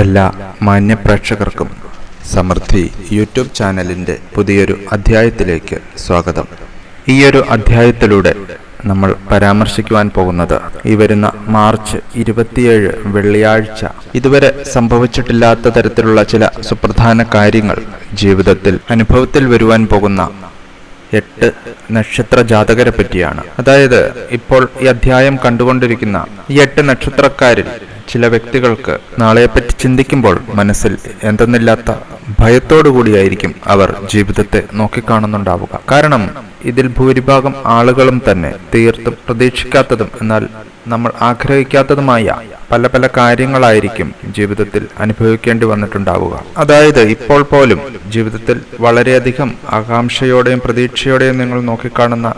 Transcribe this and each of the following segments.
എല്ലാ മാന്യപ്രേക്ഷകർക്കും സമൃദ്ധി യൂട്യൂബ് ചാനലിൻ്റെ പുതിയൊരു അധ്യായത്തിലേക്ക് സ്വാഗതം. ഈയൊരു അധ്യായത്തിലൂടെ നമ്മൾ പരാമർശിക്കുവാൻ പോകുന്നത് ഈ വരുന്ന മാർച്ച് 27 വെള്ളിയാഴ്ച ഇതുവരെ സംഭവിച്ചിട്ടില്ലാത്ത തരത്തിലുള്ള ചില സുപ്രധാന കാര്യങ്ങൾ ജീവിതത്തിൽ അനുഭവത്തിൽ വരുവാൻ പോകുന്ന 8 നക്ഷത്ര ജാതകരെ പറ്റിയാണ്. അതായത് ഇപ്പോൾ ഈ അധ്യായം കണ്ടുകൊണ്ടിരിക്കുന്ന ഈ 8 നക്ഷത്രക്കാരിൽ ചില വ്യക്തികൾക്ക് നാളെയെപ്പറ്റി ചിന്തിക്കുമ്പോൾ മനസ്സിൽ എന്തെന്നില്ലാത്ത ഭയത്തോടുകൂടിയായിരിക്കും അവർ ജീവിതത്തെ നോക്കിക്കാണുന്നുണ്ടാവുക. കാരണം ഇതിൽ ഭൂരിഭാഗം ആളുകളും തന്നെ തീർത്തും പ്രതീക്ഷിക്കാത്തതും എന്നാൽ നമ്മൾ ആഗ്രഹിക്കാത്തതുമായ പല പല കാര്യങ്ങളായിരിക്കും ജീവിതത്തിൽ അനുഭവിക്കേണ്ടി വന്നിട്ടുണ്ടാവുക. അതായത് ഇപ്പോൾ പോലും ജീവിതത്തിൽ വളരെയധികം ആകാംക്ഷയോടെയും പ്രതീക്ഷയോടെയും നിങ്ങൾ നോക്കിക്കാണുന്ന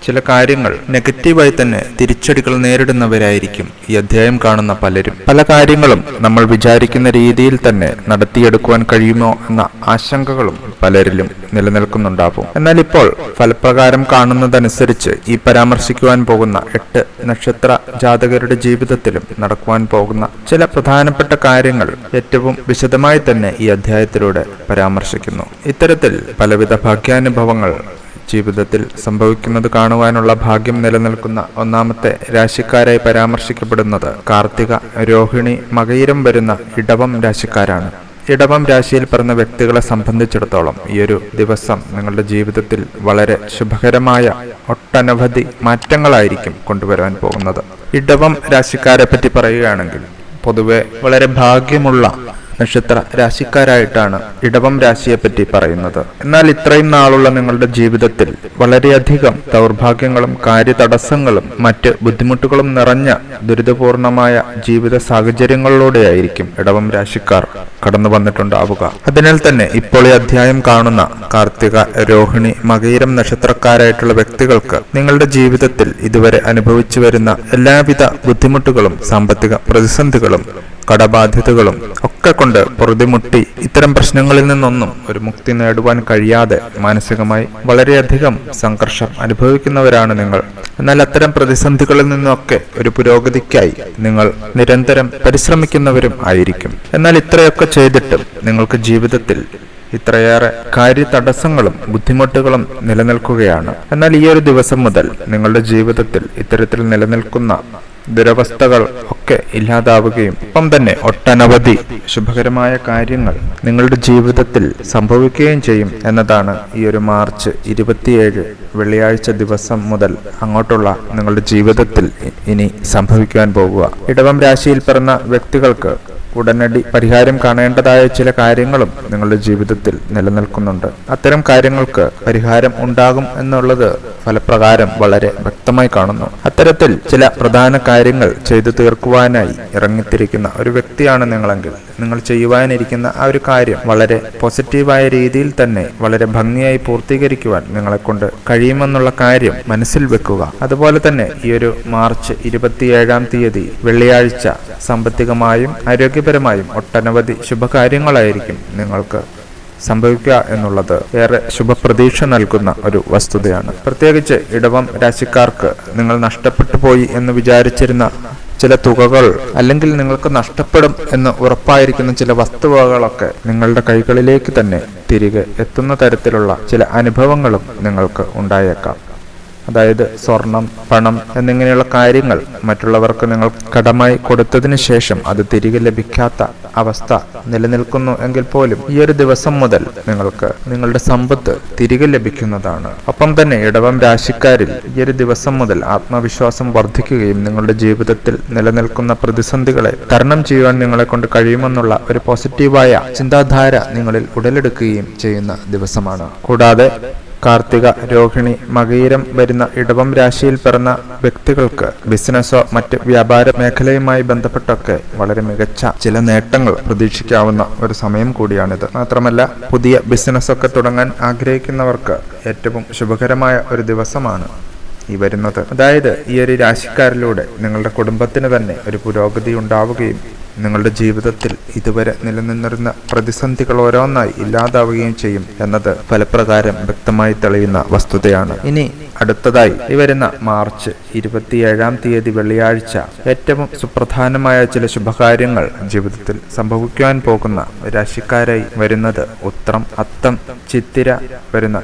ചില കാര്യങ്ങൾ നെഗറ്റീവായി തന്നെ തിരിച്ചടികൾ നേരിടുന്നവരായിരിക്കും ഈ അധ്യായം കാണുന്ന പലരും. പല കാര്യങ്ങളും നമ്മൾ വിചാരിക്കുന്ന രീതിയിൽ തന്നെ നടത്തിയെടുക്കുവാൻ കഴിയുമോ എന്ന ആശങ്കകളും പലരിലും നിലനിൽക്കുന്നുണ്ടാവും. എന്നാൽ ഇപ്പോൾ ഫലപ്രകാരം കാണുന്നതനുസരിച്ച് ഈ പരാമർശിക്കുവാൻ പോകുന്ന 8 നക്ഷത്ര ജാതകരുടെ ജീവിതത്തിലും നടക്കുവാൻ പോകുന്ന ചില പ്രധാനപ്പെട്ട കാര്യങ്ങൾ ഏറ്റവും വിശദമായി തന്നെ ഈ അധ്യായത്തിലൂടെ പരാമർശിക്കുന്നു. ഇത്തരത്തിൽ പലവിധ ഭാഗ്യാനുഭവങ്ങൾ ജീവിതത്തിൽ സംഭവിക്കുന്നത് കാണുവാനുള്ള ഭാഗ്യം നിലനിൽക്കുന്ന ഒന്നാമത്തെ രാശിക്കാരായി പരാമർശിക്കപ്പെടുന്നത് കാർത്തിക, രോഹിണി, മകയിരം വരുന്ന ഇടവം രാശിക്കാരാണ്. ഇടവം രാശിയിൽ പിറന്ന വ്യക്തികളെ സംബന്ധിച്ചിടത്തോളം ഈ ഒരു ദിവസം നിങ്ങളുടെ ജീവിതത്തിൽ വളരെ ശുഭകരമായ ഒട്ടനവധി മാറ്റങ്ങളായിരിക്കും കൊണ്ടുവരാൻ പോകുന്നത്. ഇടവം രാശിക്കാരെ പറ്റി പറയുകയാണെങ്കിൽ പൊതുവെ വളരെ ഭാഗ്യമുള്ള നക്ഷത്ര രാശിക്കാരായിട്ടാണ് ഇടവം രാശിയെപ്പറ്റി പറയുന്നത്. എന്നാൽ ഇത്രയും നാളുള്ള നിങ്ങളുടെ ജീവിതത്തിൽ വളരെയധികം ദൗർഭാഗ്യങ്ങളും കാര്യതടസ്സങ്ങളും മറ്റ് ബുദ്ധിമുട്ടുകളും നിറഞ്ഞ ദുരിതപൂർണമായ ജീവിത സാഹചര്യങ്ങളിലൂടെയായിരിക്കും ഇടവം രാശിക്കാർ കടന്നു വന്നിട്ടുണ്ടാവുക. അതിനാൽ തന്നെ ഇപ്പോൾ ഈ അധ്യായം കാണുന്ന കാർത്തിക, രോഹിണി, മകയിരം നക്ഷത്രക്കാരായിട്ടുള്ള വ്യക്തികൾക്ക് നിങ്ങളുടെ ജീവിതത്തിൽ ഇതുവരെ അനുഭവിച്ചു വരുന്ന എല്ലാവിധ ബുദ്ധിമുട്ടുകളും സാമ്പത്തിക പ്രതിസന്ധികളും കടബാധ്യതകളും ഒക്കെ കൊണ്ട് പൊറുതിമുട്ടി ഇത്തരം പ്രശ്നങ്ങളിൽ നിന്നൊന്നും ഒരു മുക്തി നേടുവാൻ കഴിയാതെ മാനസികമായി വളരെയധികം സംഘർഷം അനുഭവിക്കുന്നവരാണ് നിങ്ങൾ. എന്നാൽ അത്തരം പ്രതിസന്ധികളിൽ നിന്നൊക്കെ ഒരു പുരോഗതിക്കായി നിങ്ങൾ നിരന്തരം പരിശ്രമിക്കുന്നവരും ആയിരിക്കും. എന്നാൽ ഇത്രയൊക്കെ ചെയ്തിട്ടും നിങ്ങൾക്ക് ജീവിതത്തിൽ ഇത്രയേറെ കാര്യതടസ്സങ്ങളും ബുദ്ധിമുട്ടുകളും നിലനിൽക്കുകയാണ്. എന്നാൽ ഈ ഒരു ദിവസം മുതൽ നിങ്ങളുടെ ജീവിതത്തിൽ ഇത്തരത്തിൽ നിലനിൽക്കുന്ന ദുരവസ്ഥകൾ ഒക്കെ ഇല്ലാതാവുകയും ഒപ്പം തന്നെ ഒട്ടനവധി ശുഭകരമായ കാര്യങ്ങൾ നിങ്ങളുടെ ജീവിതത്തിൽ സംഭവിക്കുകയും ചെയ്യും എന്നതാണ് ഈ ഒരു മാർച്ച് 27 വെള്ളിയാഴ്ച ദിവസം മുതൽ അങ്ങോട്ടുള്ള നിങ്ങളുടെ ജീവിതത്തിൽ ഇനി സംഭവിക്കുവാൻ പോകുക. ഇടവം രാശിയിൽ പിറന്ന വ്യക്തികൾക്ക് ഉടനടി പരിഹാരം കാണേണ്ടതായ ചില കാര്യങ്ങളും നിങ്ങളുടെ ജീവിതത്തിൽ നിലനിൽക്കുന്നുണ്ട്. അത്തരം കാര്യങ്ങൾക്ക് പരിഹാരം ഉണ്ടാകും എന്നുള്ളത് ഫലപ്രകാരം വളരെ വ്യക്തമായി കാണുന്നു. അത്തരത്തിൽ ചില പ്രധാന കാര്യങ്ങൾ ചെയ്തു തീർക്കുവാനായി ഇറങ്ങിത്തിരിക്കുന്ന ഒരു വ്യക്തിയാണ് നിങ്ങളെങ്കിൽ നിങ്ങൾ ചെയ്യുവാനിരിക്കുന്ന ആ ഒരു കാര്യം വളരെ പോസിറ്റീവായ രീതിയിൽ തന്നെ വളരെ ഭംഗിയായി പൂർത്തീകരിക്കുവാൻ നിങ്ങളെ കൊണ്ട് കഴിയുമെന്നുള്ള കാര്യം മനസ്സിൽ വെക്കുക. അതുപോലെ തന്നെ ഈ ഒരു മാർച്ച് 27-ാം തീയതി വെള്ളിയാഴ്ച സാമ്പത്തികമായും ആരോഗ്യപരമായും ഒട്ടനവധി ശുഭകാര്യങ്ങളായിരിക്കും നിങ്ങൾക്ക് സംഭവിക്കുക എന്നുള്ളത് ഏറെ ശുഭപ്രതീക്ഷ നൽകുന്ന ഒരു വസ്തുതയാണ്. പ്രത്യേകിച്ച് ഇടവം രാശിക്കാർക്ക് നിങ്ങൾ നഷ്ടപ്പെട്ടു പോയി എന്ന് വിചാരിച്ചിരുന്ന ചില തുകകൾ അല്ലെങ്കിൽ നിങ്ങൾക്ക് നഷ്ടപ്പെടും എന്ന് ഉറപ്പായിരിക്കുന്ന ചില വസ്തുവകകളൊക്കെ നിങ്ങളുടെ കൈകളിലേക്ക് തന്നെ തിരികെ എത്തുന്ന തരത്തിലുള്ള ചില അനുഭവങ്ങളും നിങ്ങൾക്ക് ഉണ്ടായേക്കാം. അതായത് സ്വർണം, പണം എന്നിങ്ങനെയുള്ള കാര്യങ്ങൾ മറ്റുള്ളവർക്ക് നിങ്ങൾ കടമായി കൊടുത്തതിന് ശേഷം അത് തിരികെ ലഭിക്കാത്ത അവസ്ഥ നിലനിൽക്കുന്നു എങ്കിൽ പോലും ഈ ഒരു ദിവസം മുതൽ നിങ്ങൾക്ക് നിങ്ങളുടെ സമ്പത്ത് തിരികെ ലഭിക്കുന്നതാണ്. ഒപ്പം തന്നെ ഇടവം രാശിക്കാരിൽ ഈ ഒരു ദിവസം മുതൽ ആത്മവിശ്വാസം വർദ്ധിക്കുകയും നിങ്ങളുടെ ജീവിതത്തിൽ നിലനിൽക്കുന്ന പ്രതിസന്ധികളെ തരണം ചെയ്യുവാൻ നിങ്ങളെ കൊണ്ട് കഴിയുമെന്നുള്ള ഒരു പോസിറ്റീവായ ചിന്താധാര നിങ്ങളിൽ ഉടലെടുക്കുകയും ചെയ്യുന്ന ദിവസമാണ്. കൂടാതെ കാർത്തിക, രോഹിണി, മകയിരം വരുന്ന ഇടവം രാശിയിൽ പിറന്ന വ്യക്തികൾക്ക് ബിസിനസ്സോ മറ്റ് വ്യാപാര മേഖലയുമായി ബന്ധപ്പെട്ടൊക്കെ വളരെ മികച്ച ചില നേട്ടങ്ങൾ പ്രതീക്ഷിക്കാവുന്ന ഒരു സമയം കൂടിയാണിത്. മാത്രമല്ല പുതിയ ബിസിനസ്സൊക്കെ തുടങ്ങാൻ ആഗ്രഹിക്കുന്നവർക്ക് ഏറ്റവും ശുഭകരമായ ഒരു ദിവസമാണ് ഈ വരുന്നത്. അതായത് ഈ ഒരു രാശിക്കാരിലൂടെ നിങ്ങളുടെ കുടുംബത്തിന് തന്നെ ഒരു പുരോഗതി ഉണ്ടാവുകയും നിങ്ങളുടെ ജീവിതത്തിൽ ഇതുവരെ നിലനിന്നിരുന്ന പ്രതിസന്ധികൾ ഓരോന്നായി ഇല്ലാതാവുകയും ചെയ്യും എന്നത് ഫലപ്രകാരം വ്യക്തമായി തെളിയുന്ന വസ്തുതയാണ്. ഇനി അടുത്തതായി ഈ വരുന്ന മാർച്ച് 27-ാം തീയതി വെള്ളിയാഴ്ച ഏറ്റവും സുപ്രധാനമായ ചില ശുഭകാര്യങ്ങൾ ജീവിതത്തിൽ സംഭവിക്കുവാൻ പോകുന്ന രാശിക്കാരായി വരുന്നത് ഉത്രം, അത്തം, ചിത്തിര വരുന്ന